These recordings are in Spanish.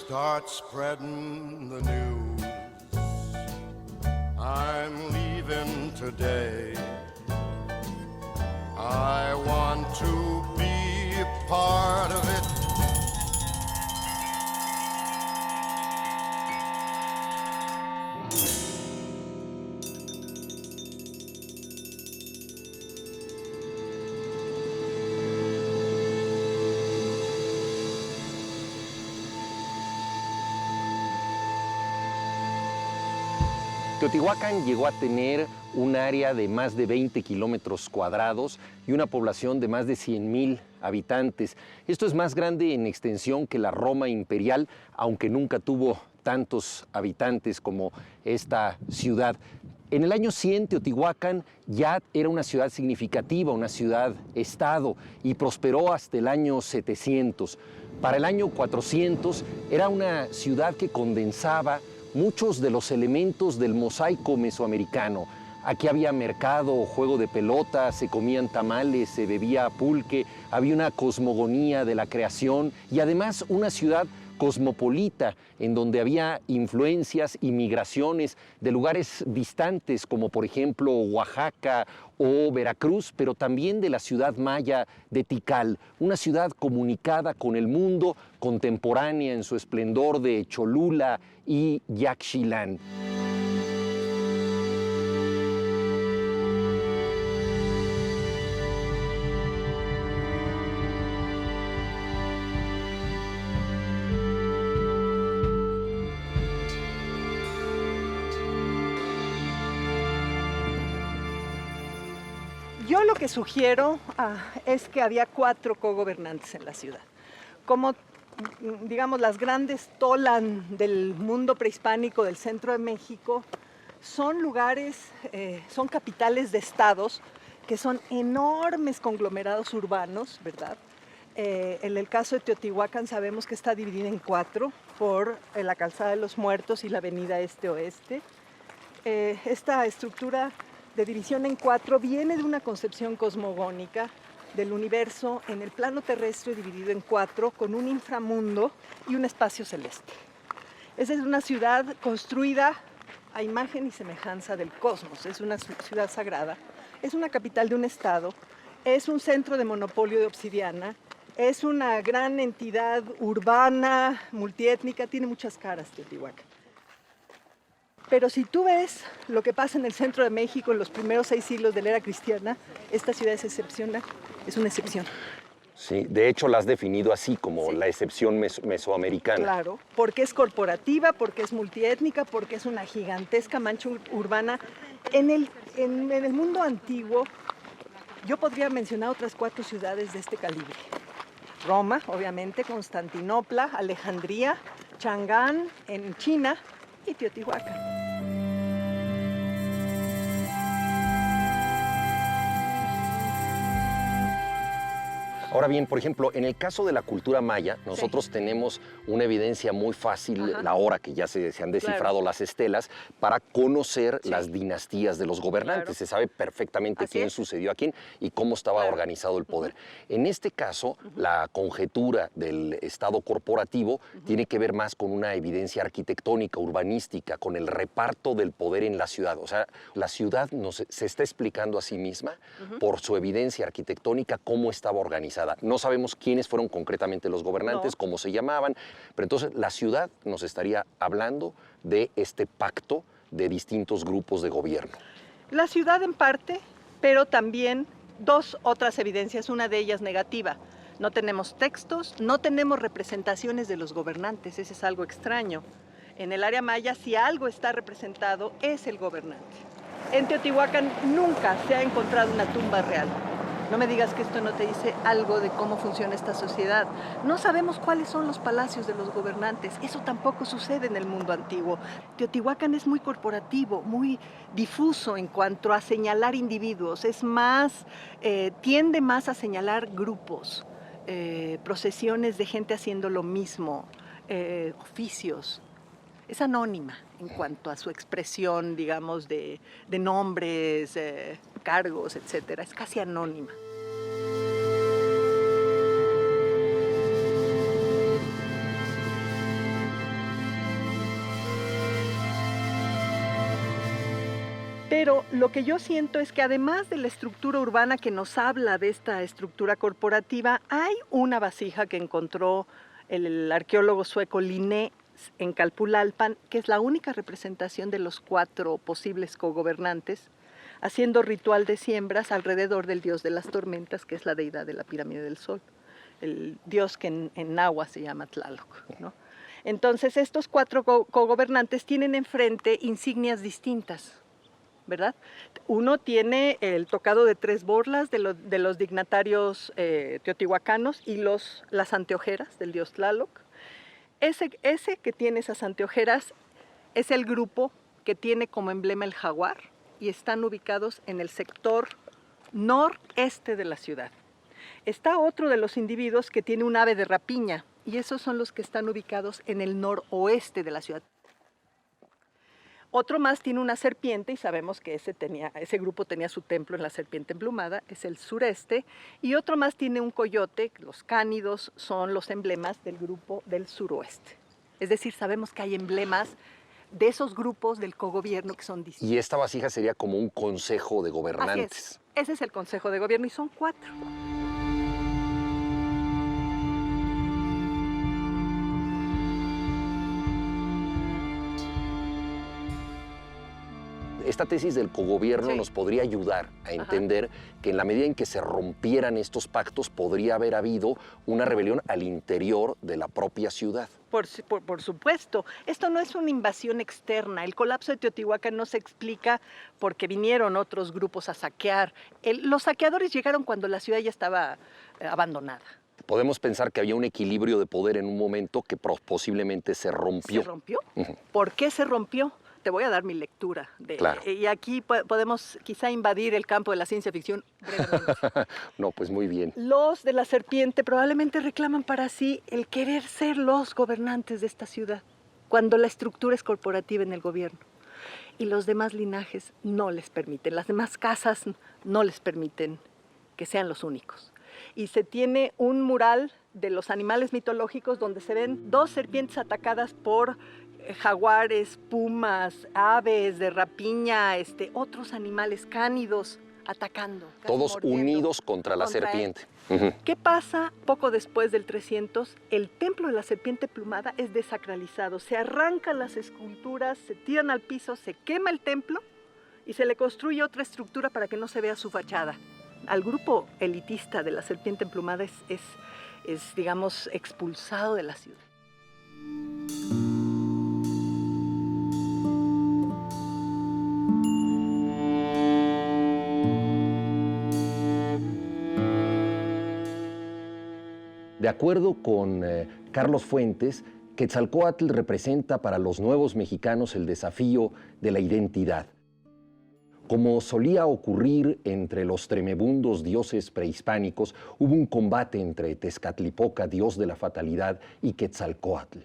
start spreading the news. I'm leaving today. I want to be a part of it. Teotihuacán llegó a tener un área de más de 20 kilómetros cuadrados y una población de más de 100,000 habitantes. Esto es más grande en extensión que la Roma imperial, aunque nunca tuvo tantos habitantes como esta ciudad. En el año 100, Teotihuacán ya era una ciudad significativa, una ciudad-estado, y prosperó hasta el año 700. Para el año 400 era una ciudad que condensaba muchos de los elementos del mosaico mesoamericano. Aquí había mercado, juego de pelota, se comían tamales, se bebía pulque, había una cosmogonía de la creación y además una ciudad cosmopolita en donde había influencias y migraciones de lugares distantes como por ejemplo Oaxaca o Veracruz, pero también de la ciudad maya de Tikal, una ciudad comunicada con el mundo, contemporánea en su esplendor de Cholula y Yaxchilán. Yo lo que sugiero es que había 4 cogobernantes en la ciudad. Como, digamos, las grandes tolan del mundo prehispánico del centro de México, son lugares, son capitales de estados que son enormes conglomerados urbanos, ¿verdad? En el caso de Teotihuacán sabemos que está dividida en 4 por la Calzada de los Muertos y la avenida Este-Oeste. Esta estructura de división en 4 viene de una concepción cosmogónica del universo en el plano terrestre dividido en 4 con un inframundo y un espacio celeste. Esa es una ciudad construida a imagen y semejanza del cosmos, es una ciudad sagrada, es una capital de un estado, es un centro de monopolio de obsidiana, es una gran entidad urbana, multiétnica, tiene muchas caras Teotihuacán. Pero si tú ves lo que pasa en el centro de México en los primeros 6 siglos de la era cristiana, esta ciudad es excepcional, es una excepción. Sí, de hecho la has definido así, como la excepción mesoamericana. Claro, porque es corporativa, porque es multiétnica, porque es una gigantesca mancha urbana. En el mundo antiguo, yo podría mencionar otras 4 ciudades de este calibre. Roma, obviamente, Constantinopla, Alejandría, Chang'an en China y Teotihuacán. Ahora bien, por ejemplo, en el caso de la cultura maya, nosotros tenemos una evidencia muy fácil, la hora que ya se han descifrado las estelas, para conocer las dinastías de los gobernantes. Se sabe perfectamente quién sucedió a quién y cómo estaba organizado el poder. En este caso, la conjetura del Estado corporativo tiene que ver más con una evidencia arquitectónica, urbanística, con el reparto del poder en la ciudad. O sea, la ciudad se está explicando a sí misma por su evidencia arquitectónica cómo estaba organizada. No sabemos quiénes fueron concretamente los gobernantes, cómo se llamaban, pero entonces la ciudad nos estaría hablando de este pacto de distintos grupos de gobierno. La ciudad en parte, pero también 2 otras evidencias, una de ellas negativa. No tenemos textos, no tenemos representaciones de los gobernantes, ese es algo extraño. En el área maya, si algo está representado, es el gobernante. En Teotihuacán nunca se ha encontrado una tumba real. No me digas que esto no te dice algo de cómo funciona esta sociedad. No sabemos cuáles son los palacios de los gobernantes. Eso tampoco sucede en el mundo antiguo. Teotihuacán es muy corporativo, muy difuso en cuanto a señalar individuos. Es más, tiende más a señalar grupos, procesiones de gente haciendo lo mismo, oficios. Es anónima en cuanto a su expresión, digamos, de nombres, cargos, etcétera. Es casi anónima. Pero lo que yo siento es que además de la estructura urbana que nos habla de esta estructura corporativa, hay una vasija que encontró el arqueólogo sueco Linné en Calpulalpan, que es la única representación de los 4 posibles cogobernantes, haciendo ritual de siembras alrededor del dios de las tormentas, que es la deidad de la pirámide del sol, el dios que en náhuatl se llama Tlaloc, ¿no? Entonces estos 4 cogobernantes tienen enfrente insignias distintas, ¿verdad? Uno tiene el tocado de 3 borlas de los dignatarios teotihuacanos y las anteojeras del dios Tlaloc. Ese que tiene esas anteojeras es el grupo que tiene como emblema el jaguar y están ubicados en el sector noreste de la ciudad. Está otro de los individuos que tiene un ave de rapiña y esos son los que están ubicados en el noroeste de la ciudad. Otro más tiene una serpiente y sabemos que ese grupo tenía su templo en la serpiente emplumada, es el sureste, y otro más tiene un coyote, los cánidos son los emblemas del grupo del suroeste. Es decir, sabemos que hay emblemas de esos grupos del cogobierno que son distintos. Y esta vasija sería como un consejo de Así gobernantes. es. Ese es el consejo de gobierno y son 4. Esta tesis del cogobierno Sí. nos podría ayudar a entender que en la medida en que se rompieran estos pactos podría haber habido una rebelión al interior de la propia ciudad. Por supuesto, esto no es una invasión externa. El colapso de Teotihuacán no se explica porque vinieron otros grupos a saquear. Los saqueadores llegaron cuando la ciudad ya estaba abandonada. Podemos pensar que había un equilibrio de poder en un momento que posiblemente se rompió. ¿Se rompió? Ujú. ¿Por qué se rompió? Te voy a dar mi lectura. Claro. Y aquí podemos quizá invadir el campo de la ciencia ficción brevemente. No, pues muy bien. Los de la serpiente probablemente reclaman para sí el querer ser los gobernantes de esta ciudad, cuando la estructura es corporativa en el gobierno. Y los demás linajes no les permiten, las demás casas no les permiten que sean los únicos. Y se tiene un mural de los animales mitológicos donde se ven 2 serpientes atacadas por jaguares, pumas, aves de rapiña, otros animales cánidos atacando. casi Todos mordiendo unidos contra la contra él. serpiente. Ujú. ¿Qué pasa poco después del 300? El templo de la serpiente plumada es desacralizado. Se arrancan las esculturas, se tiran al piso, se quema el templo y se le construye otra estructura para que no se vea su fachada. Al grupo elitista de la serpiente emplumada es digamos, expulsado de la ciudad. De acuerdo con Carlos Fuentes, Quetzalcóatl representa para los nuevos mexicanos el desafío de la identidad. Como solía ocurrir entre los tremebundos dioses prehispánicos, hubo un combate entre Tezcatlipoca, dios de la fatalidad, y Quetzalcóatl.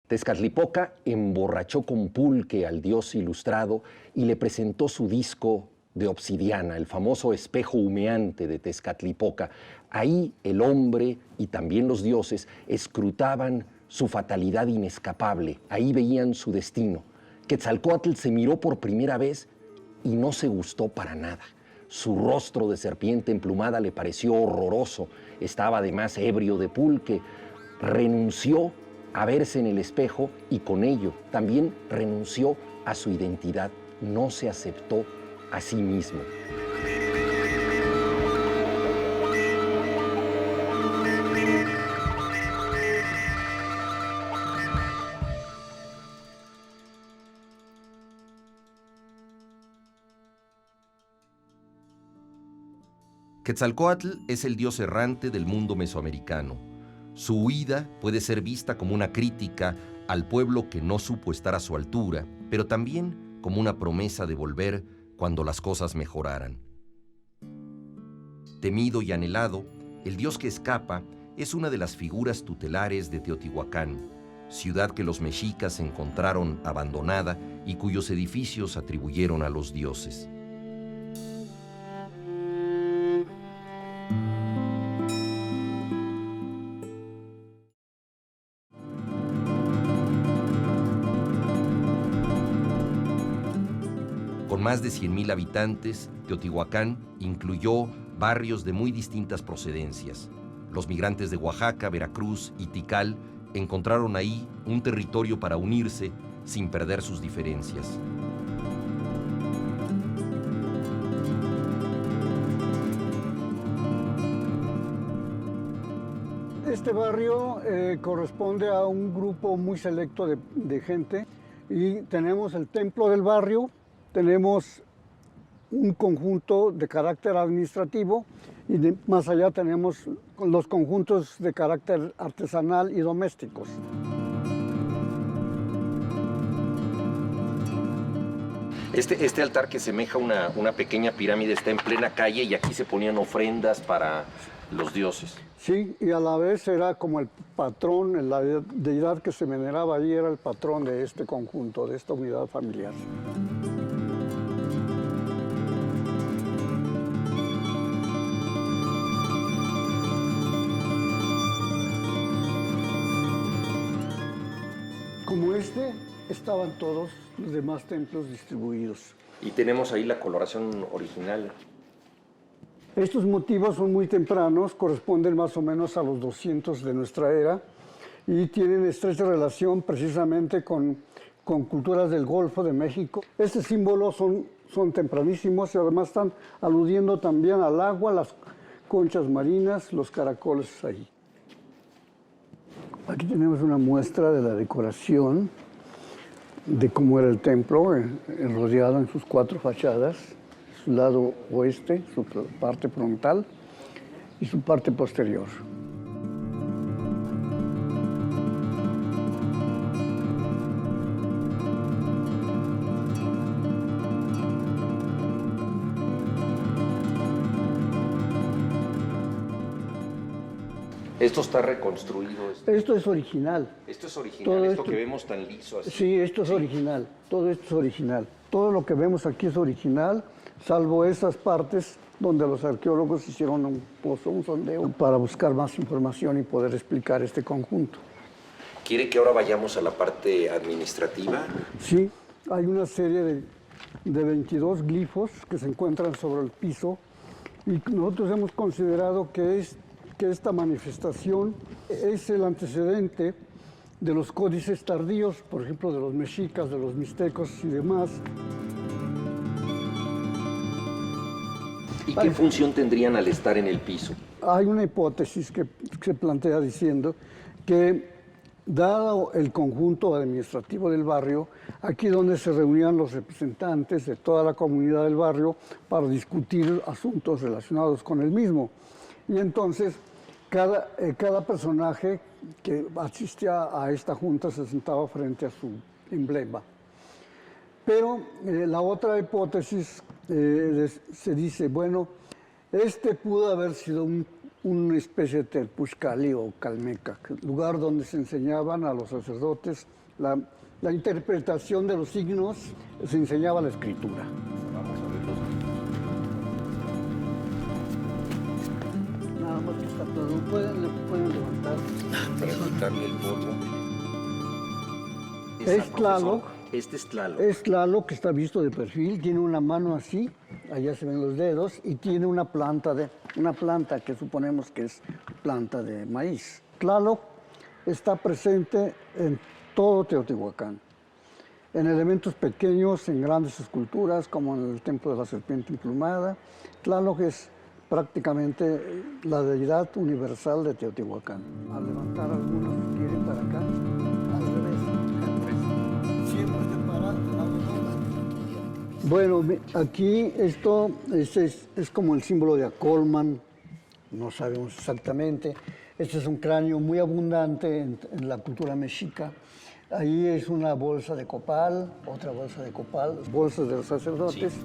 Tezcatlipoca emborrachó con pulque al dios ilustrado y le presentó su disco de obsidiana, el famoso espejo humeante de Tezcatlipoca. Ahí el hombre y también los dioses escrutaban su fatalidad inescapable, ahí veían su destino. Quetzalcóatl se miró por primera vez y no se gustó para nada. Su rostro de serpiente emplumada le pareció horroroso, estaba además ebrio de pulque. Renunció a verse en el espejo y con ello también renunció a su identidad, no se aceptó a sí mismo. Quetzalcóatl es el dios errante del mundo mesoamericano. Su huida puede ser vista como una crítica al pueblo que no supo estar a su altura, pero también como una promesa de volver cuando las cosas mejoraran. Temido y anhelado, el dios que escapa es una de las figuras tutelares de Teotihuacán, ciudad que los mexicas encontraron abandonada y cuyos edificios atribuyeron a los dioses. más de 100,000 habitantes, Teotihuacán incluyó barrios de muy distintas procedencias. Los migrantes de Oaxaca, Veracruz y Tikal encontraron ahí un territorio para unirse sin perder sus diferencias. Este barrio corresponde a un grupo muy selecto de gente y tenemos el templo del barrio, tenemos un conjunto de carácter administrativo y más allá tenemos los conjuntos de carácter artesanal y domésticos. Este altar que semeja una pequeña pirámide está en plena calle y aquí se ponían ofrendas para los dioses. Sí, y a la vez era como el patrón, la deidad que se veneraba allí era el patrón de este conjunto, de esta unidad familiar. Como este, estaban todos los demás templos distribuidos. Y tenemos ahí la coloración original. Estos motivos son muy tempranos, corresponden más o menos a los 200 de nuestra era y tienen estrecha relación precisamente con culturas del Golfo de México. Estos símbolos son tempranísimos y además están aludiendo también al agua, las conchas marinas, los caracoles ahí. Aquí tenemos una muestra de la decoración de cómo era el templo, rodeado en sus 4 fachadas, su lado oeste, su parte frontal y su parte posterior. Esto está reconstruido. Esto es original. Esto es original, Todo esto esto que vemos tan liso así. Sí, esto es original. Todo esto es original. Todo lo que vemos aquí es original, salvo esas partes donde los arqueólogos hicieron un pozo, un sondeo, para buscar más información y poder explicar este conjunto. ¿Quiere que ahora vayamos a la parte administrativa? Sí, hay una serie de 22 glifos que se encuentran sobre el piso y nosotros hemos considerado que esta manifestación es el antecedente de los códices tardíos, por ejemplo, de los mexicas, de los mixtecos y demás. ¿Y qué función tendrían al estar en el piso? Hay una hipótesis que se plantea diciendo que, dado el conjunto administrativo del barrio, aquí donde se reunían los representantes de toda la comunidad del barrio para discutir asuntos relacionados con el mismo. Y entonces, cada personaje que asistía a esta junta se sentaba frente a su emblema. Pero la otra hipótesis se dice, bueno, este pudo haber sido una especie de terpuxcali o calmeca, lugar donde se enseñaban a los sacerdotes la interpretación de los signos, se enseñaba la escritura. Vamos a verlos. Nada más que está todo. ¿Pueden levantar? Para quitarle el polvo. Es Tlaloc. Este es Tlaloc. Es Tlaloc que está visto de perfil, tiene una mano así, allá se ven los dedos, y tiene una planta que suponemos que es planta de maíz. Tlaloc está presente en todo Teotihuacán, en elementos pequeños, en grandes esculturas, como en el templo de la serpiente emplumada. Tlaloc es prácticamente la deidad universal de Teotihuacán. Al levantar algunos, quieren para acá, al revés. Siempre separado. Bueno, aquí esto es como el símbolo de Acolman, no sabemos exactamente. Este es un cráneo muy abundante en la cultura mexica. Ahí es una bolsa de copal, otra bolsa de copal, bolsas de los sacerdotes. Sí.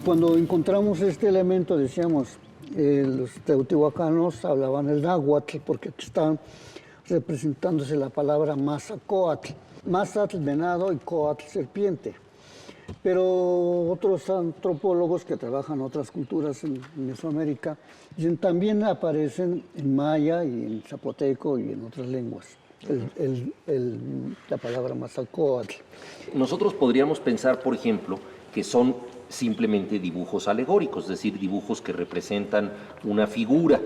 Cuando encontramos este elemento, decíamos, los teotihuacanos hablaban el náhuatl, porque aquí están representándose la palabra Mazacoatl. Mazatl, venado, y coatl, serpiente. Pero otros antropólogos que trabajan en otras culturas en Mesoamérica dicen también aparecen en maya y en zapoteco y en otras lenguas. la palabra Mazacoatl. Nosotros podríamos pensar, por ejemplo, que son simplemente dibujos alegóricos, es decir, dibujos que representan una figura,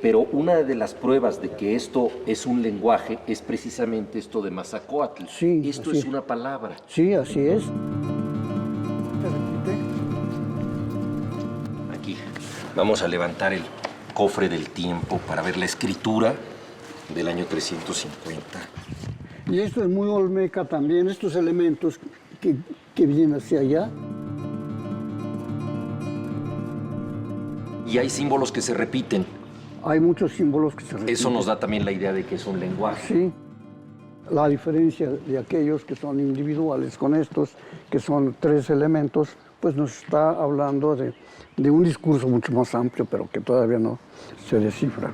pero una de las pruebas de que esto es un lenguaje es precisamente esto de Mazacoatl. Sí, esto así es una palabra. Sí, así es. Aquí vamos a levantar el cofre del tiempo para ver la escritura del año 350. Y esto es muy olmeca también, estos elementos que vienen hacia allá. Y hay símbolos que se repiten. Hay muchos símbolos que se repiten. Eso nos da también la idea de que es un lenguaje. Sí. La diferencia de aquellos que son individuales con estos, que son 3 elementos, pues nos está hablando de un discurso mucho más amplio, pero que todavía no se descifra.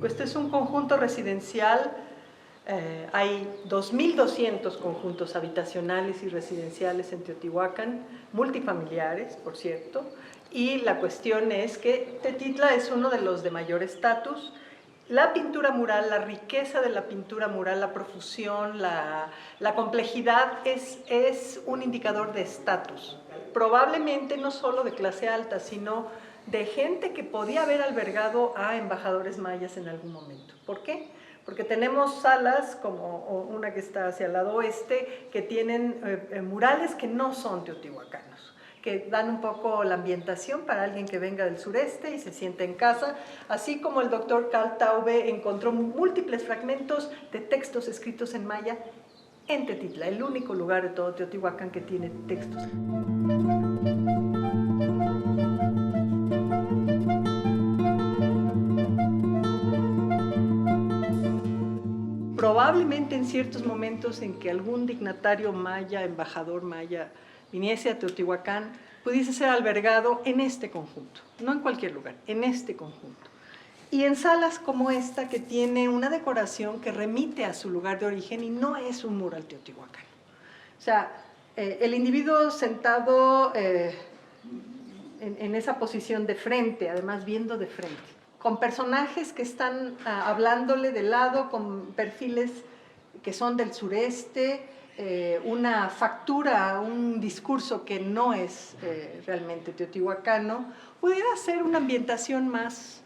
Este es un conjunto residencial, hay 2.200 conjuntos habitacionales y residenciales en Teotihuacán, multifamiliares, por cierto, y la cuestión es que Tetitla es uno de los de mayor estatus. La pintura mural, la riqueza de la pintura mural, la profusión, la complejidad es un indicador de estatus. Probablemente no solo de clase alta, sino de gente que podía haber albergado a embajadores mayas en algún momento. ¿Por qué? Porque tenemos salas, como una que está hacia el lado oeste, que tienen murales que no son teotihuacanos, que dan un poco la ambientación para alguien que venga del sureste y se siente en casa, así como el doctor Carl Taube encontró múltiples fragmentos de textos escritos en maya en Tetitla, el único lugar de todo Teotihuacán que tiene textos. Probablemente en ciertos momentos en que algún dignatario maya, embajador maya, viniese a Teotihuacán, pudiese ser albergado en este conjunto, no en cualquier lugar, en este conjunto. Y en salas como esta, que tiene una decoración que remite a su lugar de origen y no es un mural teotihuacano. O sea, el individuo sentado en esa posición de frente, además viendo de frente, con personajes que están hablándole de lado, con perfiles que son del sureste, una factura, un discurso que no es realmente teotihuacano, pudiera ser una ambientación más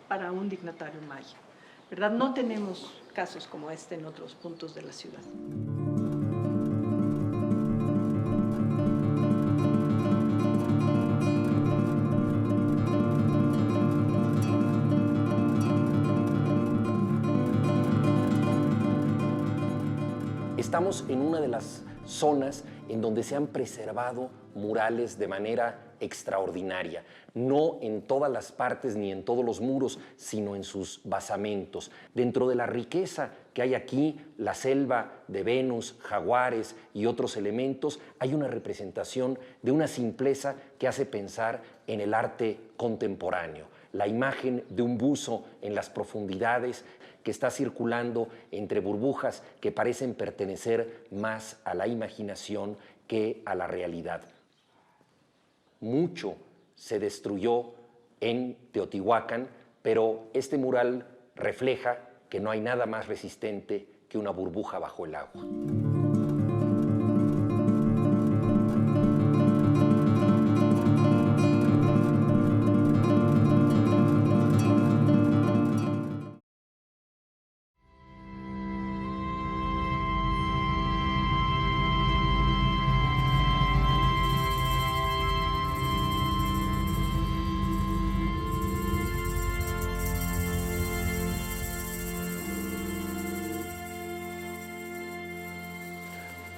para un dignatario maya, ¿verdad? No tenemos casos como este en otros puntos de la ciudad. Estamos en una de las zonas en donde se han preservado murales de manera extraordinaria, no en todas las partes ni en todos los muros, sino en sus basamentos. Dentro de la riqueza que hay aquí, la selva de Venus, jaguares y otros elementos, hay una representación de una simpleza que hace pensar en el arte contemporáneo. La imagen de un buzo en las profundidades que está circulando entre burbujas que parecen pertenecer más a la imaginación que a la realidad. Mucho se destruyó en Teotihuacán, pero este mural refleja que no hay nada más resistente que una burbuja bajo el agua.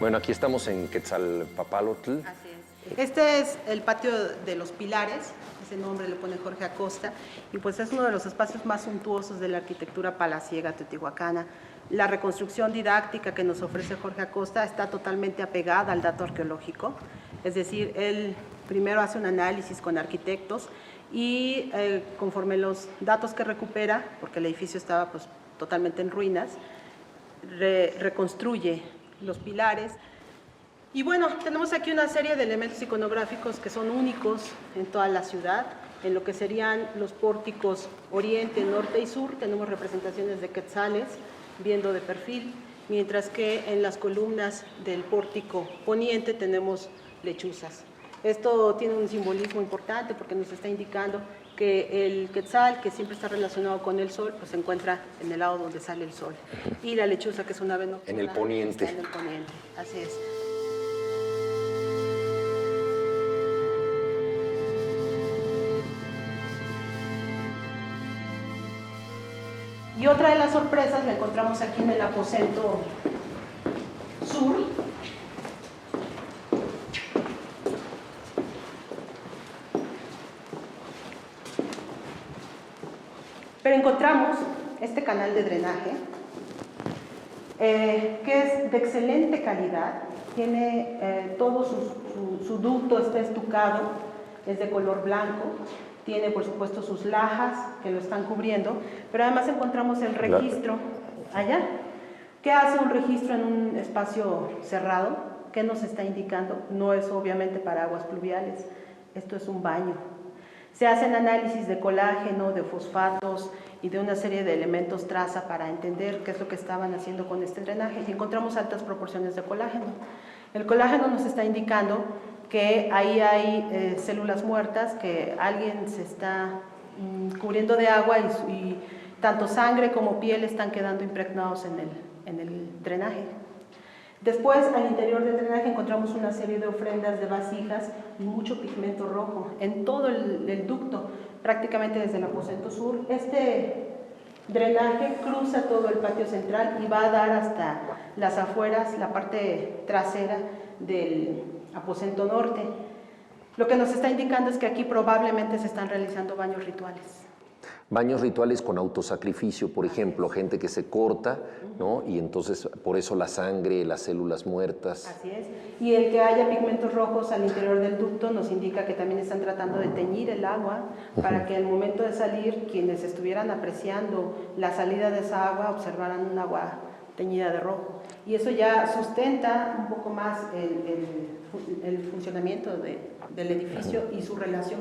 Bueno, aquí estamos en Quetzalpapalotl. Así es. Este es el patio de los pilares, es ese nombre le pone Jorge Acosta, y pues es uno de los espacios más suntuosos de la arquitectura palaciega teotihuacana. La reconstrucción didáctica que nos ofrece Jorge Acosta está totalmente apegada al dato arqueológico, es decir, él primero hace un análisis con arquitectos y conforme los datos que recupera, porque el edificio estaba pues totalmente en ruinas, reconstruye los pilares. Y bueno, tenemos aquí una serie de elementos iconográficos que son únicos en toda la ciudad. En lo que serían los pórticos oriente, norte y sur, tenemos representaciones de quetzales viendo de perfil, mientras que en las columnas del pórtico poniente tenemos lechuzas. Esto tiene un simbolismo importante porque nos está indicando que el quetzal, que siempre está relacionado con el sol, pues se encuentra en el lado donde sale el sol. Y la lechuza, que es un ave nocturna, en el poniente. está en el poniente, así es. Y otra de las sorpresas la encontramos aquí en el aposento sur. Pero encontramos este canal de drenaje, que es de excelente calidad, tiene todo su ducto está estucado, es de color blanco, tiene por supuesto sus lajas que lo están cubriendo, pero además encontramos el registro allá. ¿Qué hace un registro en un espacio cerrado? ¿Qué nos está indicando? No es obviamente para aguas pluviales, esto es un baño. Se hacen análisis de colágeno, de fosfatos y de una serie de elementos traza para entender qué es lo que estaban haciendo con este drenaje, y encontramos altas proporciones de colágeno. El colágeno nos está indicando que ahí hay células muertas, que alguien se está cubriendo de agua y tanto sangre como piel están quedando impregnados en el drenaje. Después, al interior del drenaje encontramos una serie de ofrendas de vasijas y mucho pigmento rojo en todo el ducto, prácticamente desde el aposento sur. Este drenaje cruza todo el patio central y va a dar hasta las afueras, la parte trasera del aposento norte. Lo que nos está indicando es que aquí probablemente se están realizando baños rituales. Baños rituales con autosacrificio, por ejemplo, gente que se corta, ¿no? Y entonces por eso la sangre, las células muertas. Así es. Y el que haya pigmentos rojos al interior del ducto nos indica que también están tratando de teñir el agua para que al momento de salir, quienes estuvieran apreciando la salida de esa agua observaran un agua teñida de rojo. Y eso ya sustenta un poco más el funcionamiento del edificio y su relación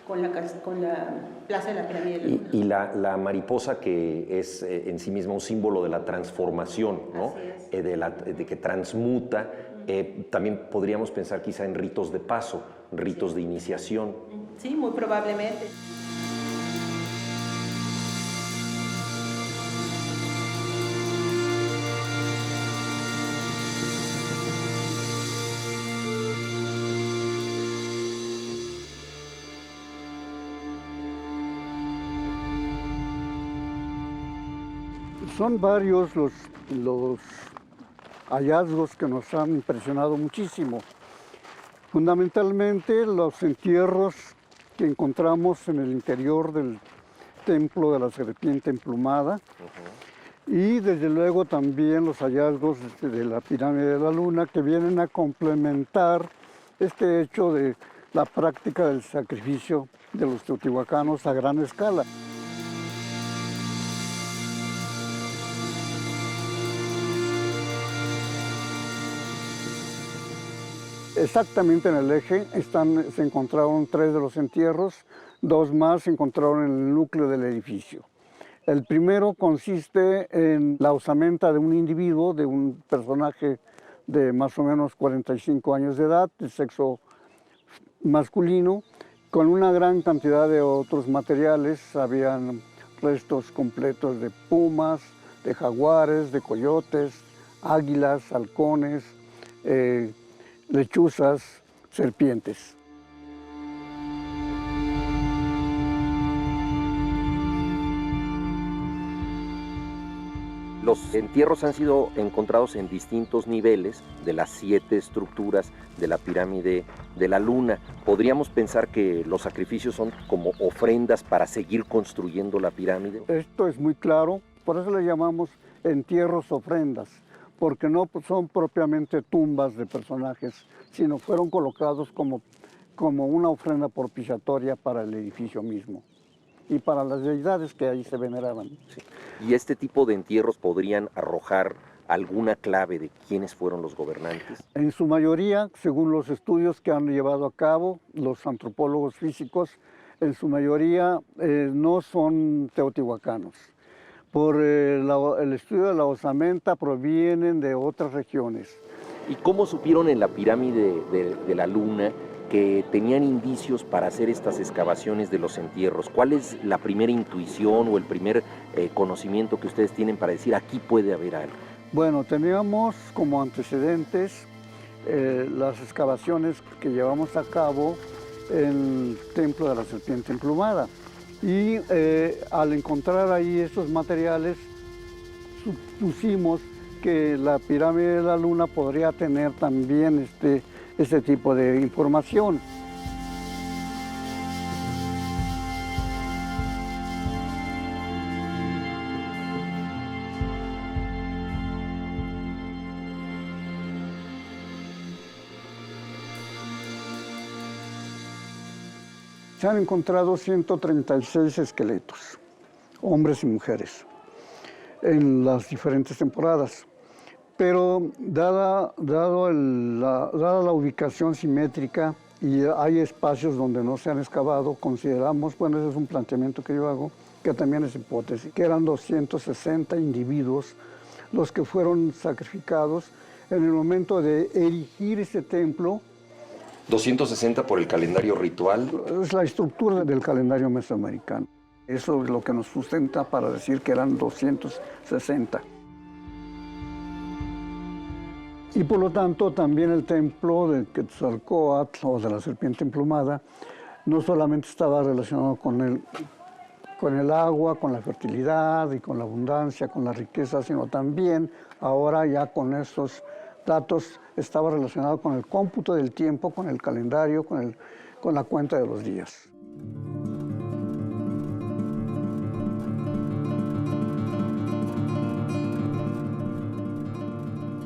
con la Plaza de la Pirámide de la Luna. Y la mariposa, que es en sí misma un símbolo de la transformación, ¿no? De que transmuta. También podríamos pensar quizá en ritos de paso, ritos de iniciación. Sí, muy probablemente. Son varios los hallazgos que nos han impresionado muchísimo. Fundamentalmente los entierros que encontramos en el interior del templo de la serpiente emplumada, y desde luego también los hallazgos de la pirámide de la Luna, que vienen a complementar este hecho de la práctica del sacrificio de los teotihuacanos a gran escala. Exactamente en el eje se encontraron 3 de los entierros, 2 más se encontraron en el núcleo del edificio. El primero consiste en la osamenta de un individuo, de un personaje de más o menos 45 años de edad, de sexo masculino, con una gran cantidad de otros materiales. Habían restos completos de pumas, de jaguares, de coyotes, águilas, halcones, lechuzas, serpientes. Los entierros han sido encontrados en distintos niveles de las 7 estructuras de la pirámide de la Luna. ¿Podríamos pensar que los sacrificios son como ofrendas para seguir construyendo la pirámide? Esto es muy claro, por eso le llamamos entierros ofrendas, porque no son propiamente tumbas de personajes, sino fueron colocados como una ofrenda propiciatoria para el edificio mismo y para las deidades que ahí se veneraban. Sí. ¿Y este tipo de entierros podrían arrojar alguna clave de quiénes fueron los gobernantes? En su mayoría, según los estudios que han llevado a cabo los antropólogos físicos, en su mayoría no son teotihuacanos. Por el estudio de la osamenta provienen de otras regiones. ¿Y cómo supieron en la pirámide de la Luna que tenían indicios para hacer estas excavaciones de los entierros? ¿Cuál es la primera intuición o el primer conocimiento que ustedes tienen para decir aquí puede haber algo? Bueno, teníamos como antecedentes las excavaciones que llevamos a cabo en el Templo de la Serpiente Emplumada. Y al encontrar ahí esos materiales, supusimos que la pirámide de la Luna podría tener también este tipo de información. Se han encontrado 136 esqueletos, hombres y mujeres, en las diferentes temporadas. Pero dada la ubicación simétrica y hay espacios donde no se han excavado, consideramos, bueno, ese es un planteamiento que yo hago, que también es hipótesis, que eran 260 individuos los que fueron sacrificados en el momento de erigir ese templo. 260 por el calendario ritual. Es la estructura del calendario mesoamericano. Eso es lo que nos sustenta para decir que eran 260. Y por lo tanto también el templo de Quetzalcóatl o de la serpiente emplumada no solamente estaba relacionado con el agua, con la fertilidad y con la abundancia, con la riqueza, sino también ahora ya con esos datos estaba relacionado con el cómputo del tiempo, con el calendario, con la cuenta de los días.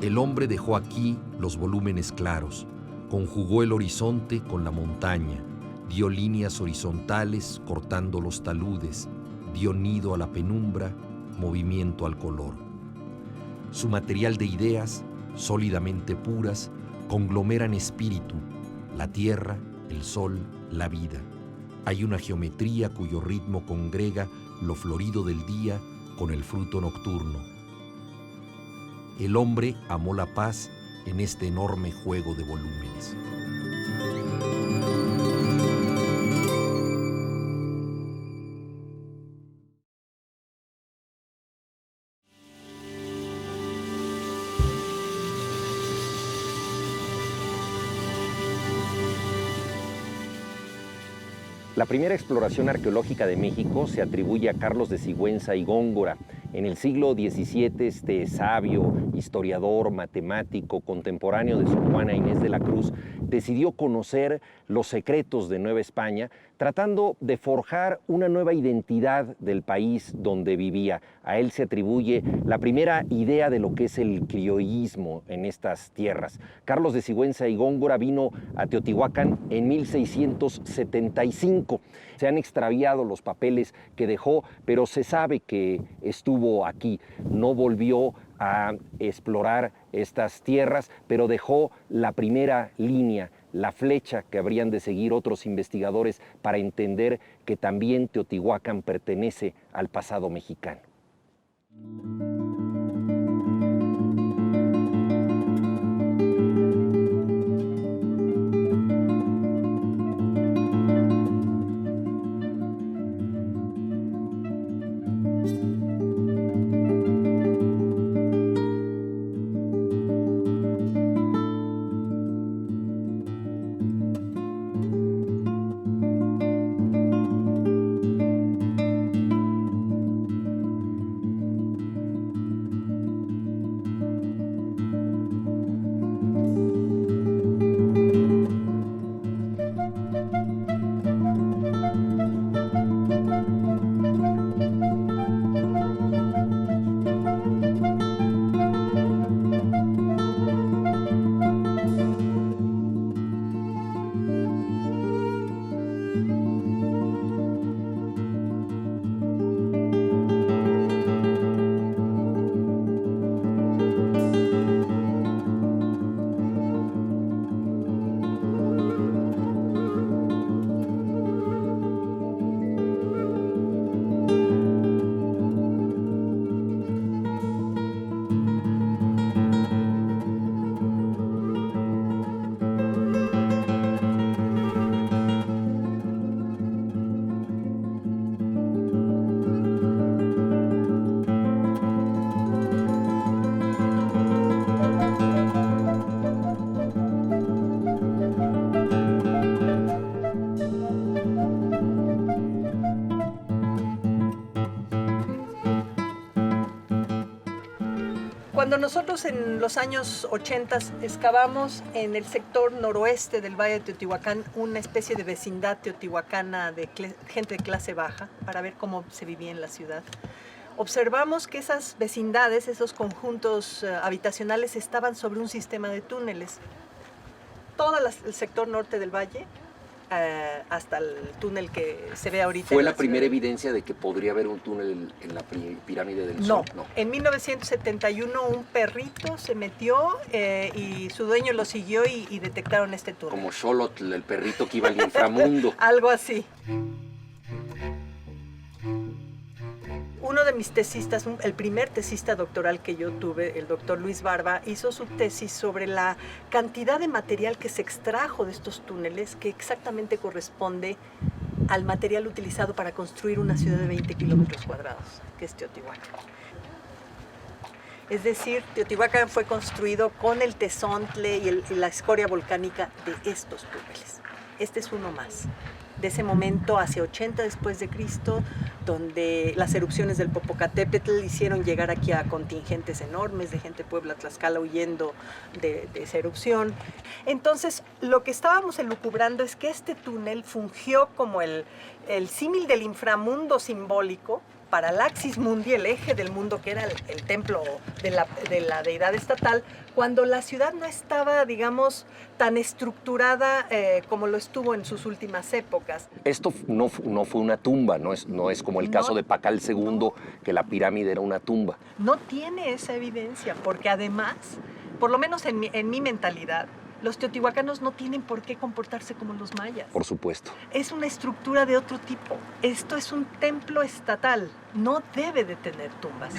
El hombre dejó aquí los volúmenes claros, conjugó el horizonte con la montaña, dio líneas horizontales cortando los taludes, dio nido a la penumbra, movimiento al color. Su material de ideas, sólidamente puras, conglomeran espíritu, la tierra, el sol, la vida. Hay una geometría cuyo ritmo congrega lo florido del día con el fruto nocturno. El hombre amó la paz en este enorme juego de volúmenes. La primera exploración arqueológica de México se atribuye a Carlos de Sigüenza y Góngora. En el siglo XVII, este sabio, historiador, matemático, contemporáneo de Sor Juana Inés de la Cruz, decidió conocer los secretos de Nueva España, tratando de forjar una nueva identidad del país donde vivía. A él se atribuye la primera idea de lo que es el criollismo en estas tierras. Carlos de Sigüenza y Góngora vino a Teotihuacán en 1675. Se han extraviado los papeles que dejó, pero se sabe que estuvo aquí. No volvió a explorar estas tierras, pero dejó la primera línea, la flecha que habrían de seguir otros investigadores para entender que también Teotihuacán pertenece al pasado mexicano. Cuando nosotros en los años 80 excavamos en el sector noroeste del Valle de Teotihuacán una especie de vecindad teotihuacana de gente de clase baja para ver cómo se vivía en la ciudad, observamos que esas vecindades, esos conjuntos habitacionales estaban sobre un sistema de túneles. Todo el sector norte del valle, hasta el túnel que se ve ahorita. ¿Fue la primera evidencia de que podría haber un túnel en la pirámide del Sol? No. En 1971 un perrito se metió y su dueño lo siguió y detectaron este túnel. Como Xolotl, el perrito que iba al inframundo. Algo así. Uno de mis tesistas, el primer tesista doctoral que yo tuve, el doctor Luis Barba, hizo su tesis sobre la cantidad de material que se extrajo de estos túneles, que exactamente corresponde al material utilizado para construir una ciudad de 20 kilómetros cuadrados, que es Teotihuacán. Es decir, Teotihuacán fue construido con el tezontle y la escoria volcánica de estos túneles. Este es uno más. De ese momento, hacia 80 después de Cristo, donde las erupciones del Popocatépetl hicieron llegar aquí a contingentes enormes de gente de Puebla, Tlaxcala, huyendo de esa erupción. Entonces, lo que estábamos elucubrando es que este túnel fungió como el símil del inframundo simbólico para el Axis Mundi, el eje del mundo, que era el templo de la deidad estatal, cuando la ciudad no estaba, digamos, tan estructurada como lo estuvo en sus últimas épocas. Esto no fue una tumba, no es como el caso de Pacal II, que la pirámide era una tumba. No tiene esa evidencia, porque además, por lo menos en mi mentalidad, los teotihuacanos no tienen por qué comportarse como los mayas. Por supuesto. Es una estructura de otro tipo. Esto es un templo estatal. No debe de tener tumbas.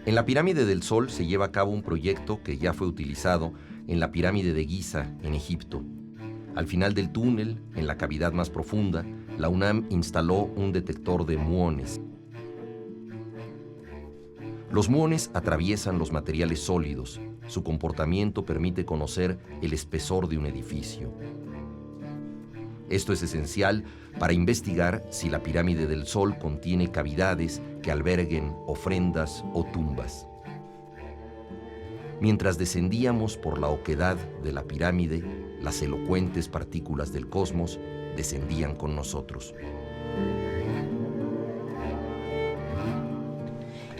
En la Pirámide del Sol se lleva a cabo un proyecto que ya fue utilizado en la Pirámide de Giza, en Egipto. Al final del túnel, en la cavidad más profunda, la UNAM instaló un detector de muones. Los muones atraviesan los materiales sólidos. Su comportamiento permite conocer el espesor de un edificio. Esto es esencial para investigar si la Pirámide del Sol contiene cavidades que alberguen ofrendas o tumbas. Mientras descendíamos por la oquedad de la pirámide, las elocuentes partículas del cosmos descendían con nosotros.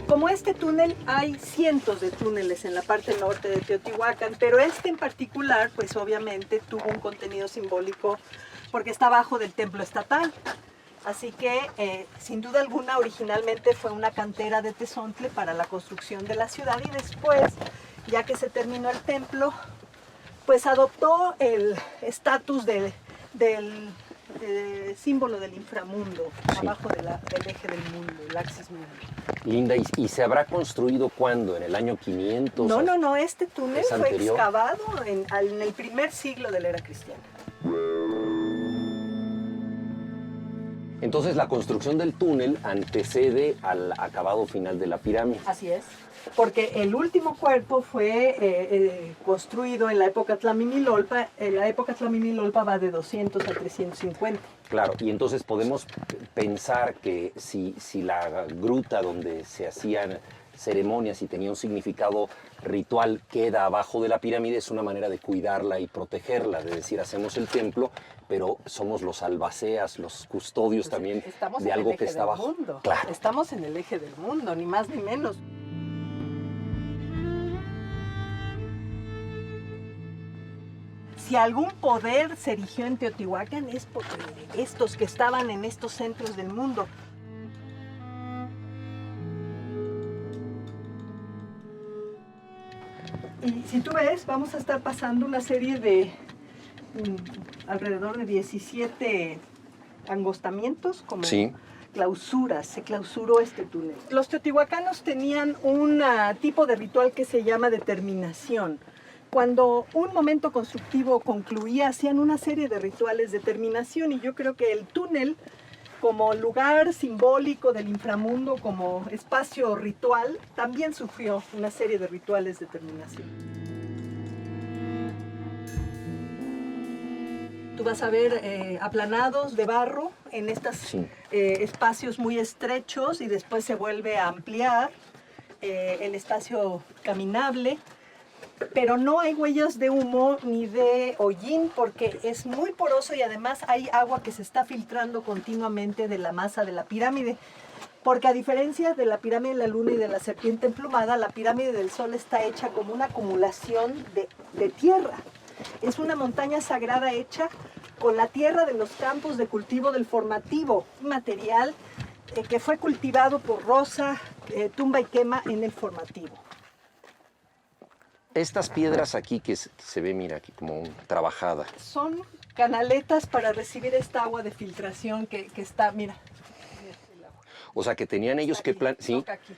Como este túnel, hay cientos de túneles en la parte norte de Teotihuacán, pero este en particular, pues obviamente tuvo un contenido simbólico porque está abajo del templo estatal. Así que, sin duda alguna, originalmente fue una cantera de tezontle para la construcción de la ciudad y después, ya que se terminó el templo, pues adoptó el estatus del símbolo del inframundo, sí, abajo del eje del mundo, el Axis Mundi. Linda, ¿y se habrá construido cuándo? ¿En el año 500? No, este túnel fue excavado en el primer siglo de la era cristiana. Entonces la construcción del túnel antecede al acabado final de la pirámide. Así es, porque el último cuerpo fue construido en la época Tlaminilolpa. La época Tlaminilolpa va de 200 a 350. Claro, y entonces podemos pensar que si la gruta donde se hacían ceremonias y tenía un significado ritual queda abajo de la pirámide, es una manera de cuidarla y protegerla, de decir, hacemos el templo, pero somos los albaceas, los custodios pues también de algo que está abajo. Claro. Estamos en el eje del mundo, ni más ni menos. Si algún poder se erigió en Teotihuacán es porque estos que estaban en estos centros del mundo. Y si tú ves, vamos a estar pasando una serie de alrededor de 17 angostamientos, como sí, clausuras. Se clausuró este túnel. Los teotihuacanos tenían un tipo de ritual que se llama determinación. cuando un momento constructivo concluía, hacían una serie de rituales de terminación, y yo creo que el túnel, como lugar simbólico del inframundo, como espacio ritual, también sufrió una serie de rituales de terminación. Tú vas a ver aplanados de barro en estos espacios muy estrechos, y después se vuelve a ampliar el espacio caminable. Pero no hay huellas de humo ni de hollín, porque es muy poroso y además hay agua que se está filtrando continuamente de la masa de la pirámide. Porque a diferencia de la pirámide de la Luna y de la serpiente emplumada, la pirámide del Sol está hecha como una acumulación de tierra. Es una montaña sagrada hecha con la tierra de los campos de cultivo del formativo, un material que fue cultivado por Rosa, tumba y quema en el formativo. Estas piedras aquí que se ve, mira, aquí como trabajada. Son canaletas para recibir esta agua de filtración que está, mira. O sea, que tenían ellos que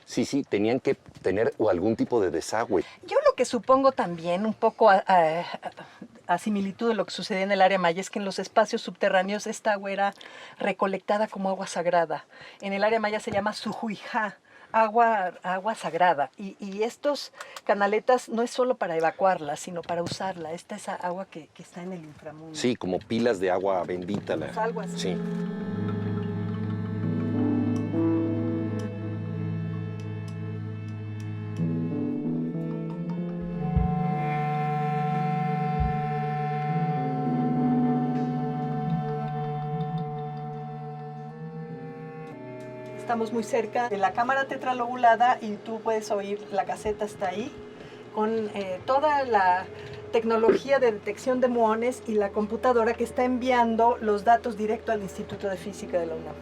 Sí, sí, tenían que tener algún tipo de desagüe. Yo lo que supongo también, un poco a similitud de lo que sucedía en el área maya, es que en los espacios subterráneos esta agua era recolectada como agua sagrada. En el área maya se llama sujuijá, agua sagrada. Y estos canaletas no es solo para evacuarla, sino para usarla. Esta es agua que está en el inframundo. Sí, como pilas de agua bendita. Pues algo así. Sí. Estamos muy cerca de la cámara tetralobulada y tú puedes oír, la caseta está ahí, con toda la tecnología de detección de muones y la computadora que está enviando los datos directo al Instituto de Física de la UNAM.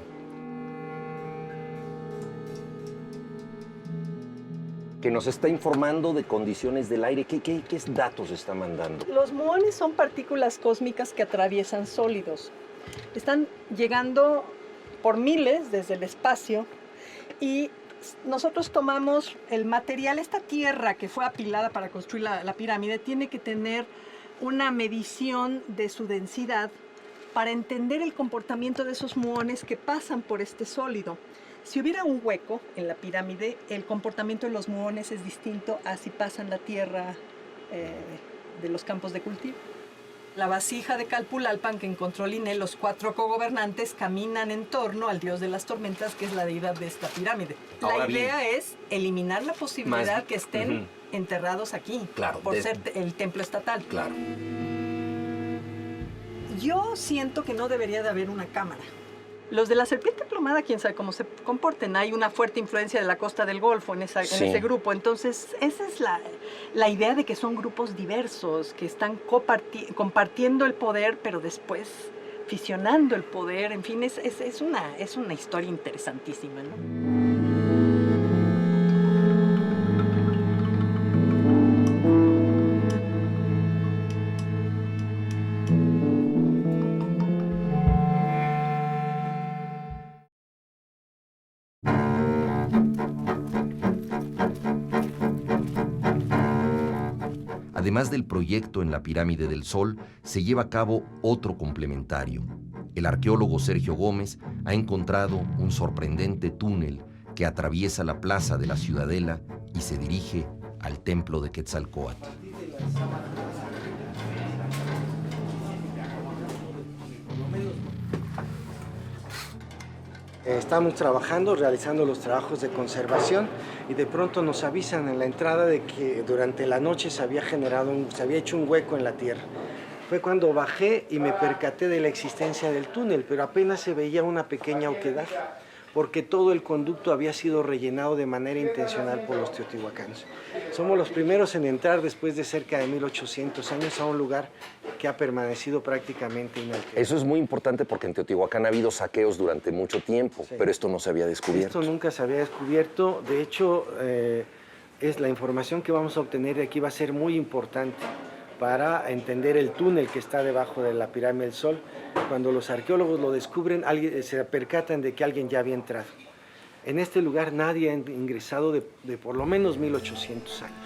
Que nos está informando de condiciones del aire. ¿Qué datos está mandando? Los muones son partículas cósmicas que atraviesan sólidos. Están llegando por miles desde el espacio, y nosotros tomamos el material, esta tierra que fue apilada para construir la pirámide, tiene que tener una medición de su densidad para entender el comportamiento de esos muones que pasan por este sólido. Si hubiera un hueco en la pirámide, el comportamiento de los muones es distinto a si pasan la tierra de los campos de cultivo. La vasija de Calpulalpan que encontró Linné, los 4 cogobernantes caminan en torno al dios de las tormentas, que es la deidad de esta pirámide. Ahora la idea es eliminar la posibilidad que estén enterrados aquí, claro, por ser el templo estatal. Claro. Yo siento que no debería de haber una cámara. Los de la serpiente emplumada, quién sabe cómo se comporten. Hay una fuerte influencia de la costa del Golfo en ese grupo. Entonces, esa es la idea de que son grupos diversos, que están compartiendo el poder, pero después fisionando el poder. En fin, es una historia interesantísima, ¿no? Además del proyecto en la Pirámide del Sol, se lleva a cabo otro complementario. El arqueólogo Sergio Gómez ha encontrado un sorprendente túnel que atraviesa la plaza de la Ciudadela y se dirige al templo de Quetzalcóatl. Estamos trabajando, realizando los trabajos de conservación, y de pronto nos avisan en la entrada de que durante la noche se había hecho un hueco en la tierra. Fue cuando bajé y me percaté de la existencia del túnel, pero apenas se veía una pequeña oquedad, porque todo el conducto había sido rellenado de manera intencional por los teotihuacanos. Somos los primeros en entrar después de cerca de 1800 años a un lugar que ha permanecido prácticamente inalterado. Eso es muy importante porque en Teotihuacán ha habido saqueos durante mucho tiempo, Sí. pero esto no se había descubierto. Esto nunca se había descubierto. De hecho, es la información que vamos a obtener de aquí va a ser muy importante para entender el túnel que está debajo de la Pirámide del Sol. Cuando los arqueólogos lo descubren, se percatan de que alguien ya había entrado. En este lugar nadie ha ingresado de por lo menos 1800 años.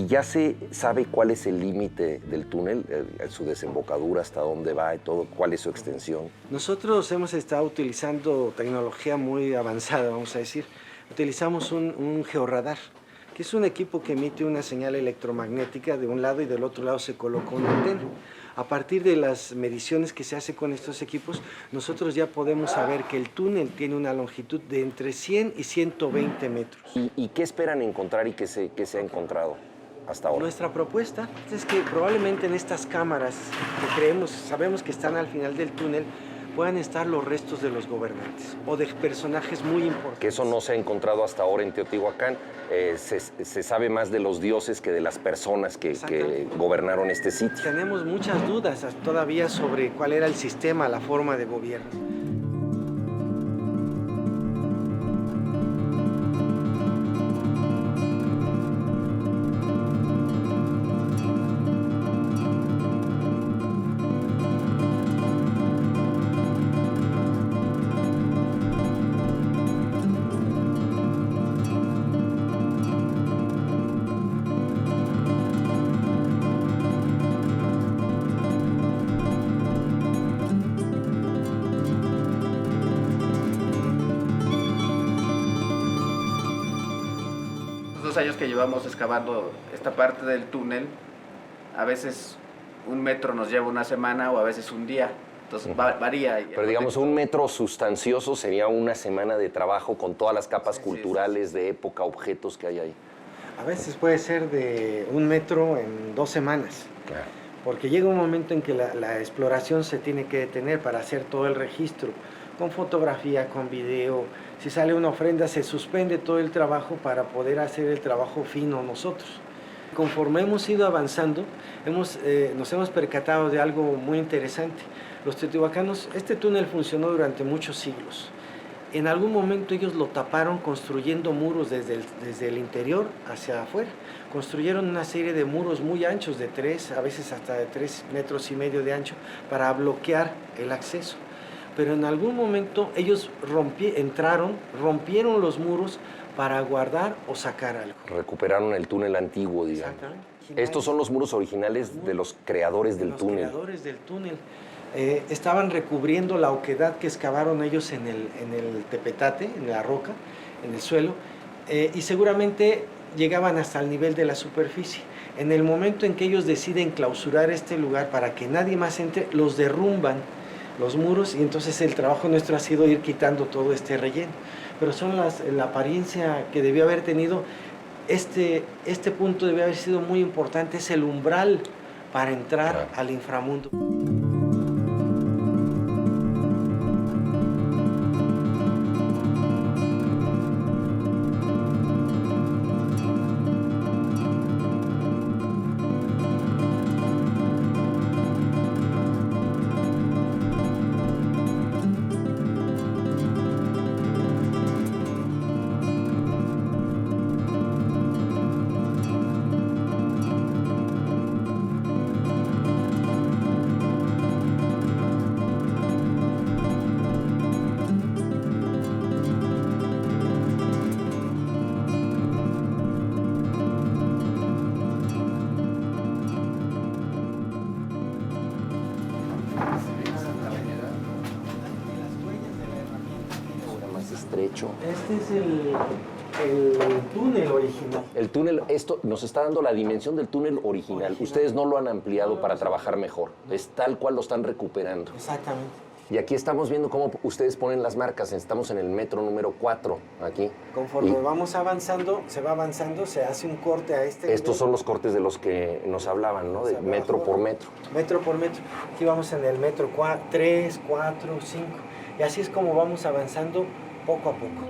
¿Y ya se sabe cuál es el límite del túnel, su desembocadura, hasta dónde va y todo, cuál es su extensión? Nosotros hemos estado utilizando tecnología muy avanzada, vamos a decir. Utilizamos un georradar, que es un equipo que emite una señal electromagnética de un lado y del otro lado se coloca una antena. A partir de las mediciones que se hace con estos equipos, nosotros ya podemos saber que el túnel tiene una longitud de entre 100 y 120 metros. ¿Y qué esperan encontrar y qué se ha encontrado hasta ahora? Nuestra propuesta es que probablemente en estas cámaras que sabemos que están al final del túnel, puedan estar los restos de los gobernantes o de personajes muy importantes. Que eso no se ha encontrado hasta ahora en Teotihuacán. Se sabe más de los dioses que de las personas que gobernaron este sitio. Tenemos muchas dudas todavía sobre cuál era el sistema, la forma de gobierno. Años que llevamos excavando esta parte del túnel, a veces un metro nos lleva una semana o a veces un día, entonces varía. Pero digamos, un metro sustancioso sería una semana de trabajo con todas las capas culturales de época, objetos que hay ahí. A veces puede ser de 1 metro en 2 semanas, Claro. porque llega un momento en que la exploración se tiene que detener para hacer todo el registro, con fotografía, con video. Si sale una ofrenda, se suspende todo el trabajo para poder hacer el trabajo fino nosotros. Conforme hemos ido avanzando, nos hemos percatado de algo muy interesante. Los teotihuacanos, este túnel funcionó durante muchos siglos. En algún momento ellos lo taparon construyendo muros desde el interior hacia afuera. Construyeron una serie de muros muy anchos, de 3, a veces hasta de 3,5 metros de ancho, para bloquear el acceso. Pero en algún momento ellos rompieron los muros para guardar o sacar algo. Recuperaron el túnel antiguo, digamos. Exactamente. Estos son los muros originales de los creadores del túnel. Los creadores del túnel. Estaban recubriendo la oquedad que excavaron ellos en el tepetate, en la roca, en el suelo, y seguramente llegaban hasta el nivel de la superficie. En el momento en que ellos deciden clausurar este lugar para que nadie más entre, los derrumban los muros, y entonces el trabajo nuestro ha sido ir quitando todo este relleno. Pero son la apariencia que debió haber tenido. Este punto debió haber sido muy importante, es el umbral para entrar al inframundo. Estrecho. Este es el túnel original. El túnel, esto nos está dando la dimensión del túnel original. Ustedes no lo han ampliado para trabajar mejor. Es tal cual lo están recuperando. Exactamente. Y aquí estamos viendo cómo ustedes ponen las marcas. Estamos en el metro número 4, aquí. Conforme vamos avanzando, se hace un corte a este Estos nivel. son los cortes de los que nos hablaban, ¿no? De metro por metro. Metro por metro. Aquí vamos en el metro 3, 4, 5. Y así es como vamos avanzando poco a poco.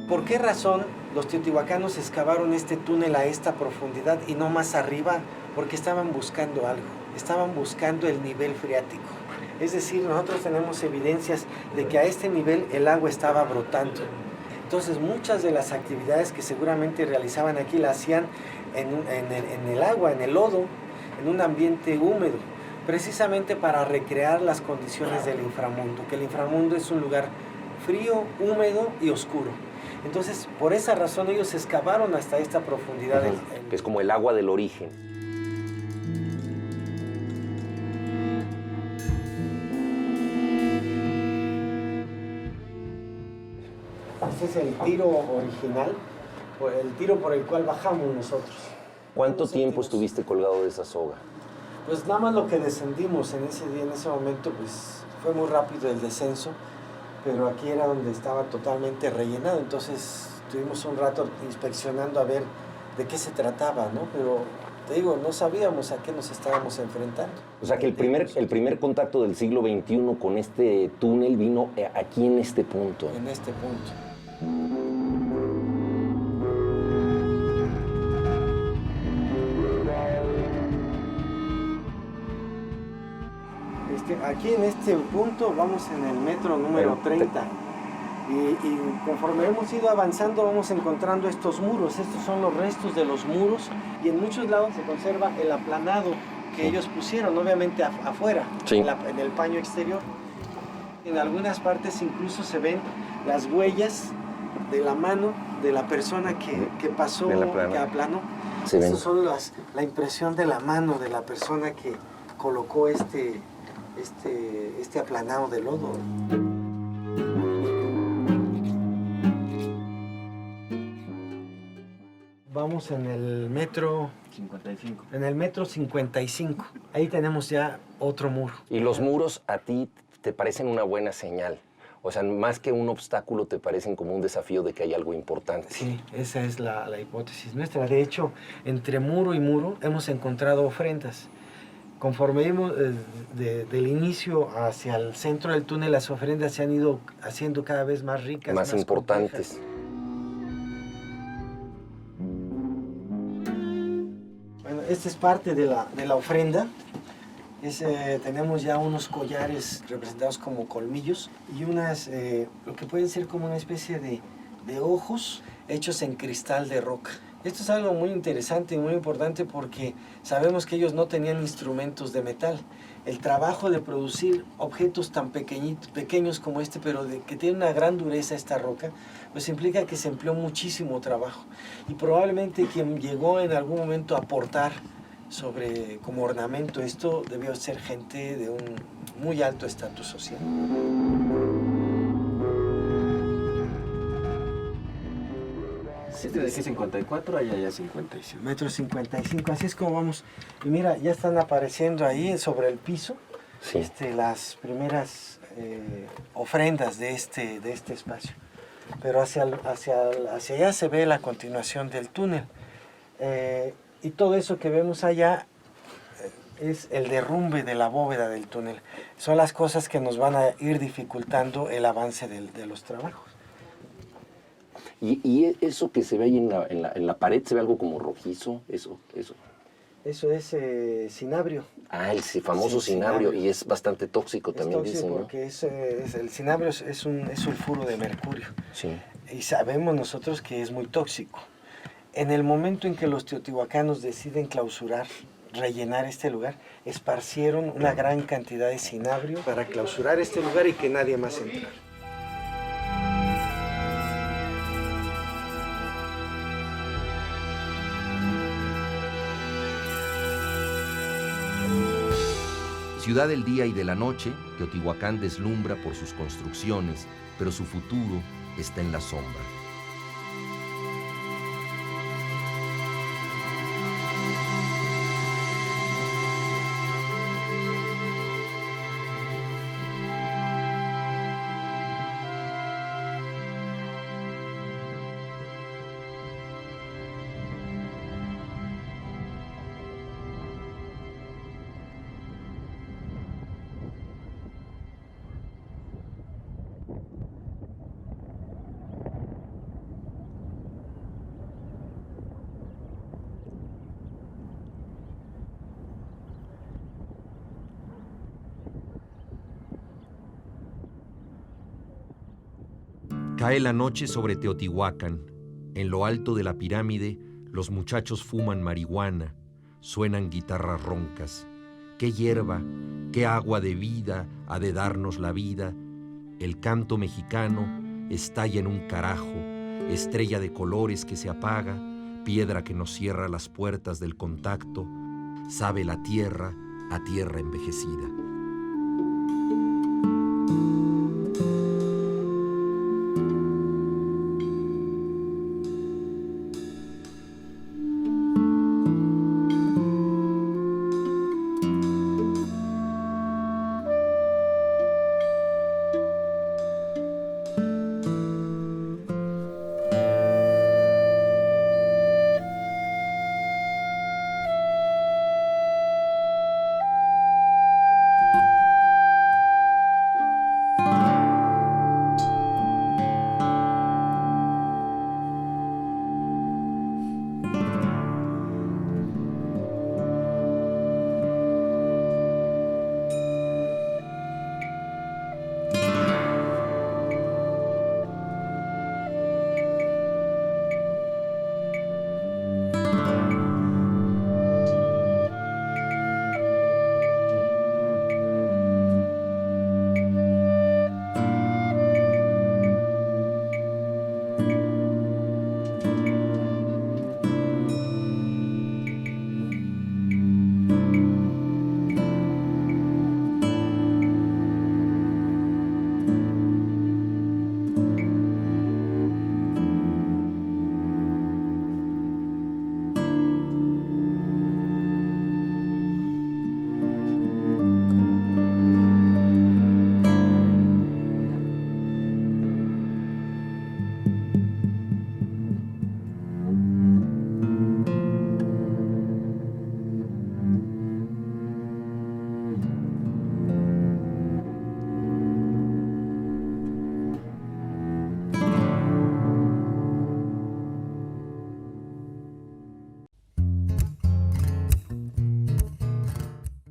¿Por qué razón los teotihuacanos excavaron este túnel a esta profundidad y no más arriba? Porque estaban buscando algo, estaban buscando el nivel freático. Es decir, nosotros tenemos evidencias de que a este nivel el agua estaba brotando. Entonces, muchas de las actividades que seguramente realizaban aquí las hacían en el agua, en el lodo, en un ambiente húmedo. precisamente para recrear las condiciones del inframundo, que el inframundo es un lugar frío, húmedo y oscuro. Entonces, por esa razón ellos excavaron hasta esta profundidad. Que es como el agua del origen. Este es el tiro original, el tiro por el cual bajamos nosotros. ¿Cuánto tiempo estuviste colgado de esa soga? Pues nada más lo que descendimos en ese día, en ese momento, pues fue muy rápido el descenso, pero aquí era donde estaba totalmente rellenado, entonces estuvimos un rato inspeccionando a ver de qué se trataba, ¿no? Pero te digo, no sabíamos a qué nos estábamos enfrentando. O sea que el primer contacto del siglo XXI con este túnel vino aquí en este punto. En este punto. Aquí en este punto vamos en el metro número 30 y conforme hemos ido avanzando vamos encontrando estos muros. Estos son los restos de los muros y en muchos lados se conserva el aplanado que ellos pusieron, obviamente afuera, sí, en el paño exterior. En algunas partes incluso se ven las huellas de la mano de la persona que pasó, que aplanó. Estas son la impresión de la mano de la persona que colocó este aplanado de lodo. Vamos en el metro 55. En el metro 55. Ahí tenemos ya otro muro. Y los muros a ti te parecen una buena señal. O sea, más que un obstáculo, te parecen como un desafío de que hay algo importante. Sí, esa es la hipótesis nuestra. De hecho, entre muro y muro hemos encontrado ofrendas. Conforme íbamos del inicio hacia el centro del túnel, las ofrendas se han ido haciendo cada vez más ricas, más importantes. Complejas. Bueno, esta es parte de la ofrenda. Tenemos ya unos collares representados como colmillos y unas, lo que pueden ser como una especie de ojos hechos en cristal de roca. Esto es algo muy interesante y muy importante porque sabemos que ellos no tenían instrumentos de metal. El trabajo de producir objetos tan pequeños como este, pero que tiene una gran dureza esta roca, pues implica que se empleó muchísimo trabajo. Y probablemente quien llegó en algún momento a aportar como ornamento esto debió ser gente de un muy alto estatus social. Este de aquí 54, allá ya 55. Metro 55, así es como vamos. Y mira, ya están apareciendo ahí sobre el piso, sí, las primeras ofrendas de este espacio. Pero hacia allá se ve la continuación del túnel. Y todo eso que vemos allá es el derrumbe de la bóveda del túnel. Son las cosas que nos van a ir dificultando el avance de los trabajos. ¿Y eso que se ve ahí en la pared, se ve algo como rojizo? Eso es cinabrio. Ah, el famoso cinabrio, y es bastante tóxico también, dicen, ¿no? Porque el cinabrio es sulfuro de mercurio. Sí. Y sabemos nosotros que es muy tóxico. En el momento en que los teotihuacanos deciden rellenar este lugar, esparcieron una gran cantidad de cinabrio para clausurar este lugar y que nadie más entrara. Ciudad del día y de la noche, Teotihuacán deslumbra por sus construcciones, pero su futuro está en la sombra. Cae la noche sobre Teotihuacán. En lo alto de la pirámide, los muchachos fuman marihuana, suenan guitarras roncas. qué hierba, qué agua de vida ha de darnos la vida. El canto mexicano estalla en un carajo, estrella de colores que se apaga, piedra que nos cierra las puertas del contacto, sabe la tierra a tierra envejecida.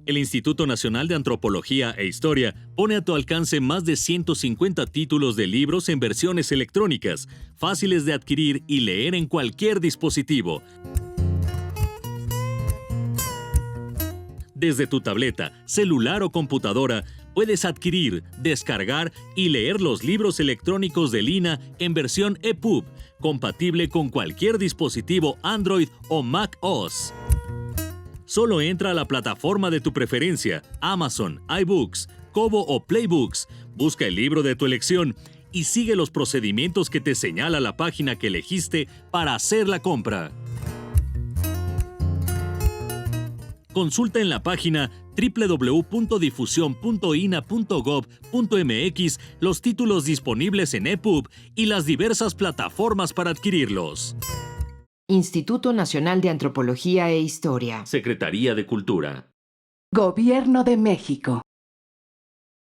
El Instituto Nacional de Antropología e Historia pone a tu alcance más de 150 títulos de libros en versiones electrónicas, fáciles de adquirir y leer en cualquier dispositivo. Desde tu tableta, celular o computadora, puedes adquirir, descargar y leer los libros electrónicos de Lina en versión EPUB, compatible con cualquier dispositivo Android o Mac OS. Solo entra a la plataforma de tu preferencia, Amazon, iBooks, Kobo o Playbooks, busca el libro de tu elección y sigue los procedimientos que te señala la página que elegiste para hacer la compra. Consulta en la página www.difusion.ina.gov.mx los títulos disponibles en EPUB y las diversas plataformas para adquirirlos. Instituto Nacional de Antropología e Historia. Secretaría de Cultura. Gobierno de México.